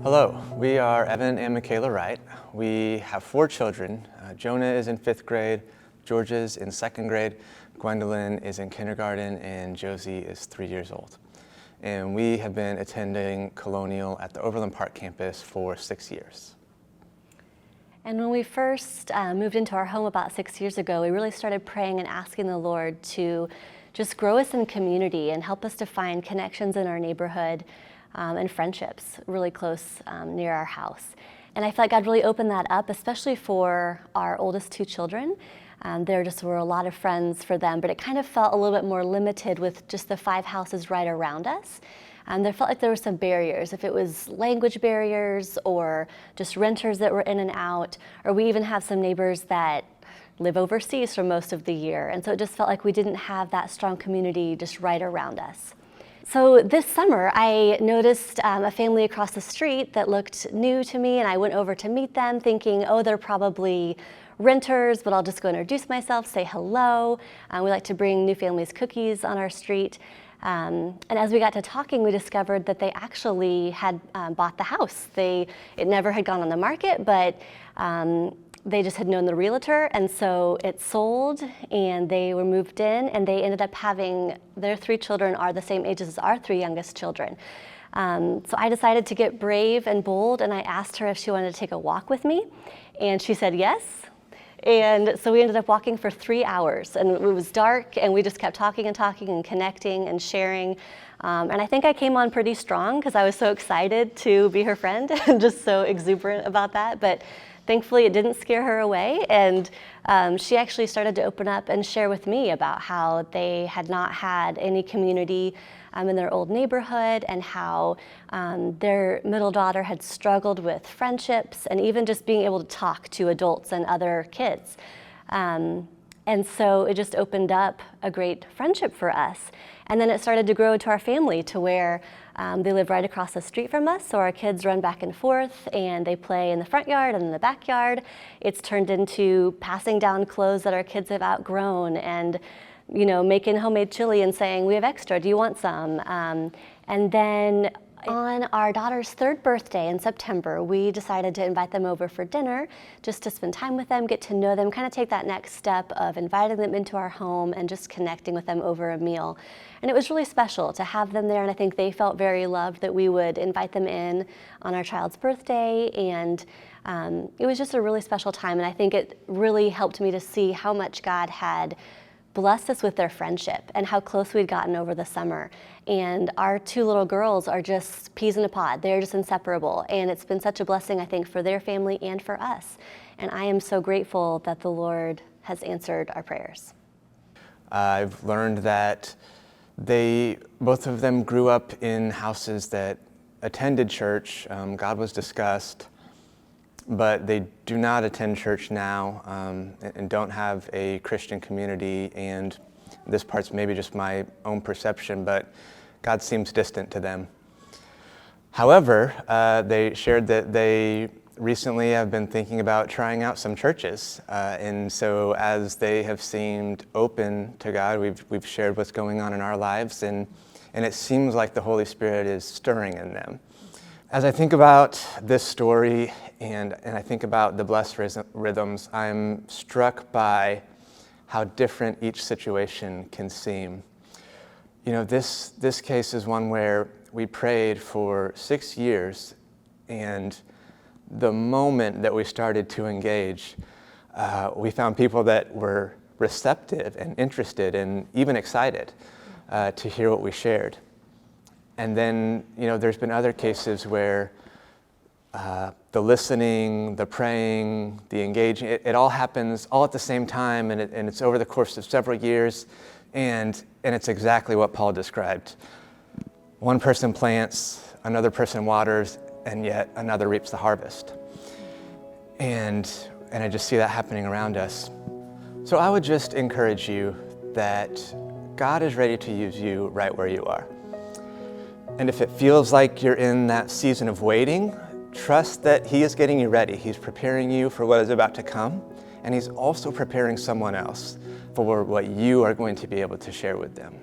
Hello, we are Evan and Michaela Wright. We have 4 children. Jonah is in 5th grade, Georgia is in 2nd grade, Gwendolyn is in kindergarten, and Josie is 3 years old. And we have been attending Colonial at the Overland Park Campus for 6 years. And when we first moved into our home about 6 years ago, we really started praying and asking the Lord to just grow us in community and help us to find connections in our neighborhood and friendships really close near our house. And I felt like God really opened that up, especially for our oldest 2 children. There just were a lot of friends for them, but it kind of felt a little bit more limited with just the 5 houses right around us. There felt like there were some barriers, if it was language barriers or just renters that were in and out, or we even have some neighbors that live overseas for most of the year. And so it just felt like we didn't have that strong community just right around us. So this summer, I noticed a family across the street that looked new to me, and I went over to meet them thinking, oh, they're probably renters, but I'll just go introduce myself, say hello. We like to bring new families cookies on our street. And as we got to talking, we discovered that they actually had bought the house. It never had gone on the market, but they just had known the realtor, and so it sold, and they were moved in, and they ended up having, their 3 children are the same ages as our 3 youngest children. So I decided to get brave and bold, and I asked her if she wanted to take a walk with me, and she said yes. And so we ended up walking for 3 hours, and it was dark, and we just kept talking and connecting and sharing. And I think I came on pretty strong because I was so excited to be her friend and just so exuberant about that. But thankfully, it didn't scare her away, and she actually started to open up and share with me about how they had not had any community in their old neighborhood, and how their middle daughter had struggled with friendships and even just being able to talk to adults and other kids. And so it just opened up a great friendship for us. And then it started to grow into our family to where they live right across the street from us, so our kids run back and forth and they play in the front yard and in the backyard. It's turned into passing down clothes that our kids have outgrown, and making homemade chili and saying, we have extra, do you want some? And then on our daughter's 3rd birthday in September, we decided to invite them over for dinner, just to spend time with them, get to know them, kind of take that next step of inviting them into our home and just connecting with them over a meal. And it was really special to have them there, and I think they felt very loved that we would invite them in on our child's birthday, and it was just a really special time, and I think it really helped me to see how much God had blessed us with their friendship and how close we'd gotten over the summer. And our 2 little girls are just peas in a pod. They're just inseparable. And it's been such a blessing, I think, for their family and for us. And I am so grateful that the Lord has answered our prayers. I've learned that both of them grew up in houses that attended church. God was discussed, but they do not attend church now and don't have a Christian community. And this part's maybe just my own perception, but God seems distant to them. However, they shared that they recently have been thinking about trying out some churches. And so as they have seemed open to God, we've shared what's going on in our lives, and it seems like the Holy Spirit is stirring in them. As I think about this story and I think about the blessed rhythms, I'm struck by how different each situation can seem. This case is one where we prayed for 6 years, and the moment that we started to engage, we found people that were receptive and interested and even excited to hear what we shared. And then, there's been other cases where the listening, the praying, the engaging, it all happens all at the same time, and it's over the course of several years, and it's exactly what Paul described. One person plants, another person waters, and yet another reaps the harvest. And I just see that happening around us. So I would just encourage you that God is ready to use you right where you are. And if it feels like you're in that season of waiting, trust that He is getting you ready. He's preparing you for what is about to come, and He's also preparing someone else for what you are going to be able to share with them.